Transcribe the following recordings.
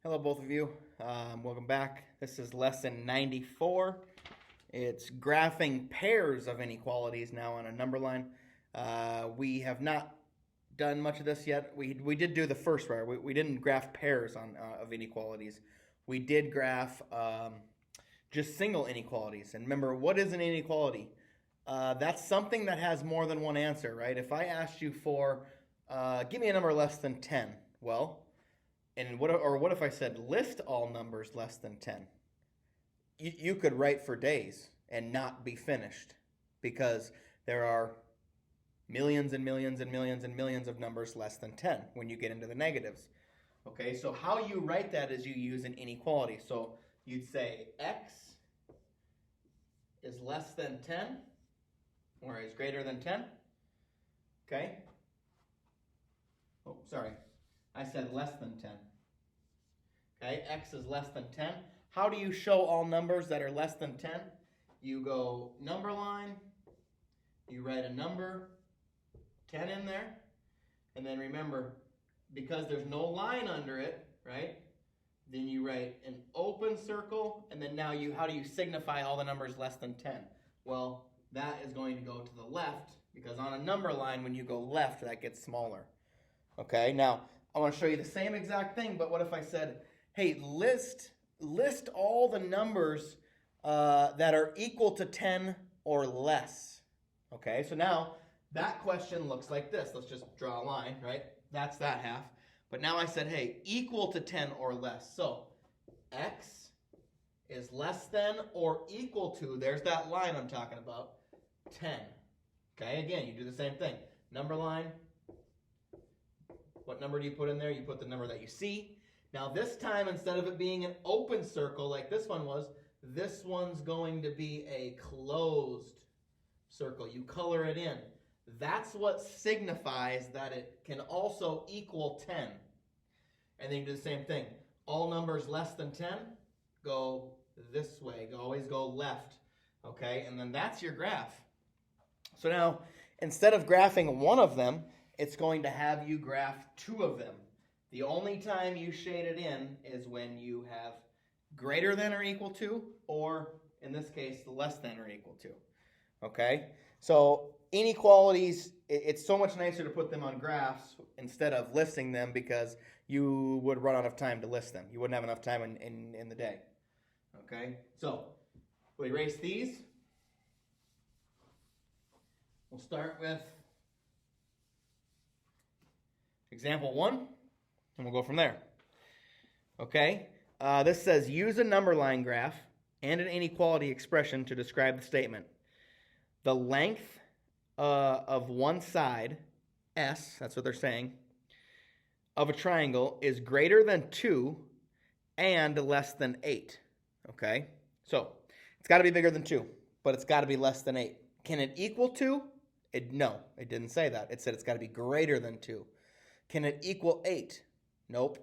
Hello, both of you. Welcome back. This is lesson 94. It's graphing pairs of inequalities now on a number line. We have not done much of this yet. We did do the first part. We didn't graph pairs of inequalities. We did graph just single inequalities. And remember, what is an inequality? That's something that has more than one answer, right? If I asked you for, give me a number less than 10, well, and what if I said list all numbers less than 10? You could write for days and not be finished because there are millions and millions and millions and millions of numbers less than 10 when you get into the negatives. Okay, so how you write that is you use an inequality. So you'd say x is less than 10 or is greater than 10. Okay? Oh, sorry. I said less than 10. Okay, x is less than 10. How do you show all numbers that are less than 10? You go number line, you write a number, 10 in there, and then remember, because there's no line under it, right? Then you write an open circle, and then now how do you signify all the numbers less than 10? Well, that is going to go to the left, because on a number line, when you go left, that gets smaller. Okay, now I want to show you the same exact thing, but what if I said, hey, list all the numbers that are equal to 10 or less. Okay, so now that question looks like this. Let's just draw a line, right? That's that half. But now I said, hey, equal to 10 or less. So x is less than or equal to, there's that line I'm talking about, 10. Okay, again, you do the same thing. Number line. What number do you put in there? You put the number that you see. Now this time, instead of it being an open circle like this one was, this one's going to be a closed circle. You color it in. That's what signifies that it can also equal 10. And then you do the same thing. All numbers less than 10 go this way. Always go left. Okay, and then that's your graph. So now, instead of graphing one of them, it's going to have you graph two of them. The only time you shade it in is when you have greater than or equal to, or in this case, less than or equal to. Okay? So inequalities, it's so much nicer to put them on graphs instead of listing them because you would run out of time to list them. You wouldn't have enough time in the day. Okay? So we'll erase these. We'll start with example 1, and we'll go from there. Okay, this says use a number line graph and an inequality expression to describe the statement. The length of one side, S, that's what they're saying, of a triangle is greater than 2 and less than 8. Okay, so it's got to be bigger than 2, but it's got to be less than 8. Can it equal 2? No, it didn't say that. It said it's got to be greater than 2. Can it equal 8? Nope,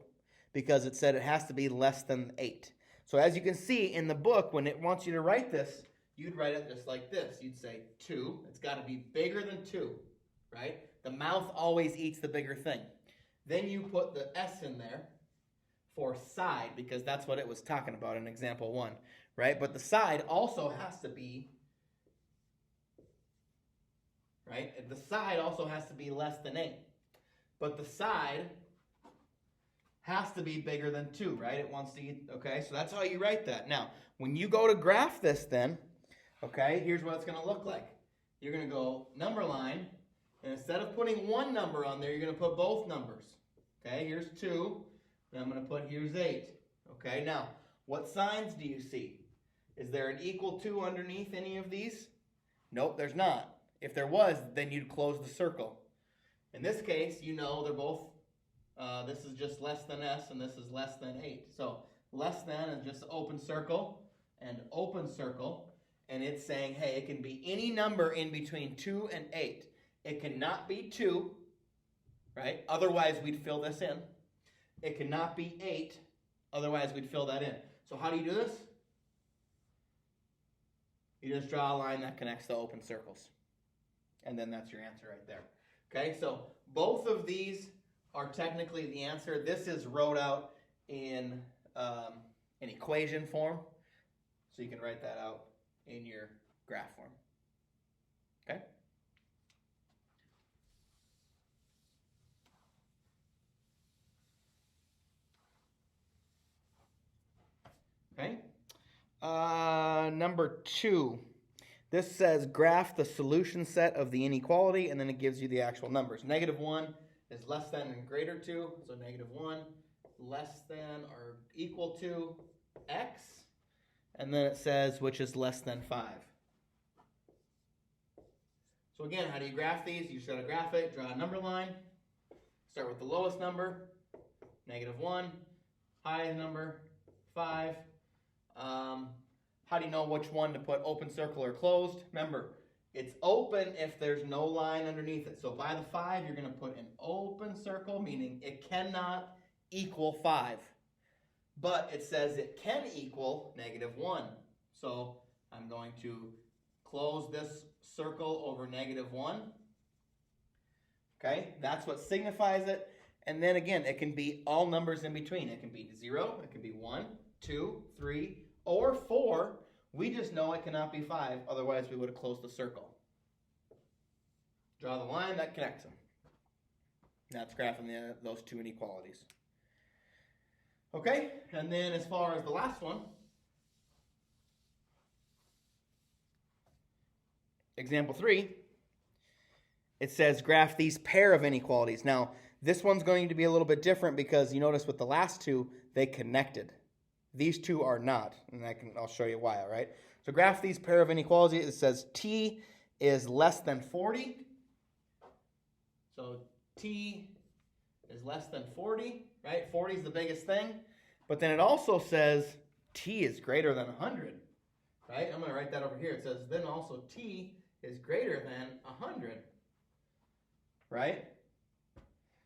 because it said it has to be less than 8. So as you can see in the book, when it wants you to write this, you'd write it just like this. You'd say 2. It's got to be bigger than 2, right? The mouth always eats the bigger thing. Then you put the S in there for side, because that's what it was talking about in example 1, right? But the side also has to be, right? The side also has to be less than 8. But the side has to be bigger than 2, right? It wants to eat, okay? So that's how you write that. Now, when you go to graph this then, okay, here's what it's going to look like. You're going to go number line, and instead of putting one number on there, you're going to put both numbers. Okay, here's 2, and I'm going to put here's 8. Okay, now, what signs do you see? Is there an equal to underneath any of these? Nope, there's not. If there was, then you'd close the circle. In this case, you know they're both, this is just less than S and this is less than 8. So less than is just open circle and open circle. And it's saying, hey, it can be any number in between 2 and 8. It cannot be 2, right? Otherwise, we'd fill this in. It cannot be 8. Otherwise, we'd fill that in. So how do you do this? You just draw a line that connects the open circles. And then that's your answer right there. Okay, so both of these are technically the answer. This is wrote out in an equation form, so you can write that out in your graph form. Okay? Okay. Number 2. This says graph the solution set of the inequality, and then it gives you the actual numbers. -1 is less than and greater to, so -1 less than or equal to x, and then it says which is less than 5. So again, how do you graph these? You just got to graph it, draw a number line, start with the lowest number, -1, highest number, 5. How do you know which one to put open circle or closed? Remember, it's open if there's no line underneath it. So by the 5, you're going to put an open circle, meaning it cannot equal 5. But it says it can equal -1. So I'm going to close this circle over -1. Okay, that's what signifies it. And then again, it can be all numbers in between. It can be 0, it can be 1, 2, 3, or 4. We just know it cannot be 5, otherwise we would have closed the circle. Draw the line that connects them. That's graphing those two inequalities. Okay, and then as far as the last one, example 3, it says graph these pair of inequalities. Now, this one's going to be a little bit different because you notice with the last two, they connected. These two are not, and I'll show you why, all right? So graph these pair of inequalities. It says t is less than 40. So t is less than 40, right? 40 is the biggest thing. But then it also says t is greater than 100, right? I'm going to write that over here. It says then also t is greater than 100, right?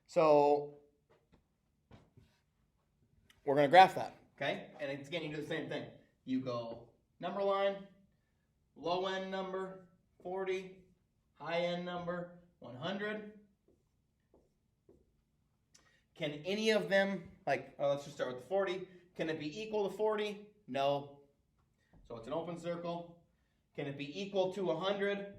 So we're going to graph that. Okay, and again, you do the same thing. You go number line, low end number, 40, high end number, 100. Can any of them, let's just start with the 40. Can it be equal to 40? No. So it's an open circle. Can it be equal to 100?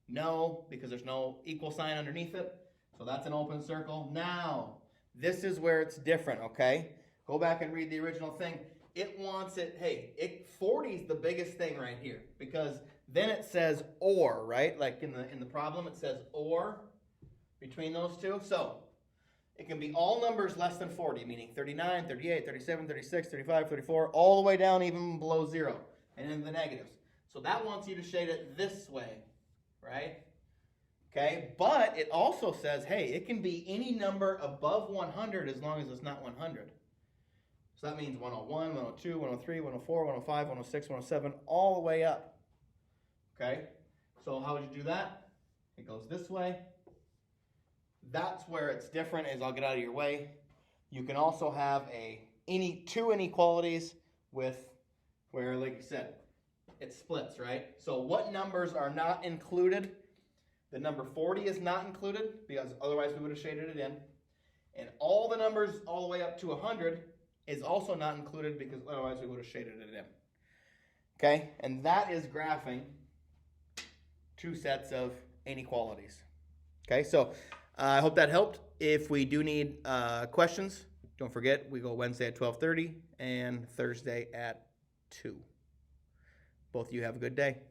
No, because there's no equal sign underneath it. So that's an open circle. Now, this is where it's different, okay? Go back and read the original thing. It wants it, 40 is the biggest thing right here because then it says or, right? Like in the problem, it says or between those two. So it can be all numbers less than 40, meaning 39, 38, 37, 36, 35, 34, all the way down even below 0 and in the negatives. So that wants you to shade it this way, right? Okay, but it also says, it can be any number above 100 as long as it's not 100. So that means 101, 102, 103, 104, 105, 106, 107, all the way up. Okay? So how would you do that? It goes this way. That's where it's different, is I'll get out of your way. You can also have two inequalities with where, like you said, it splits, right? So what numbers are not included? The number 40 is not included because otherwise we would have shaded it in. And all the numbers all the way up to 100 is also not included because otherwise we would have shaded it in. Okay, and that is graphing two sets of inequalities. Okay, so I hope that helped. If we do need questions, don't forget we go Wednesday at 12:30 and Thursday at 2. Both of you have a good day.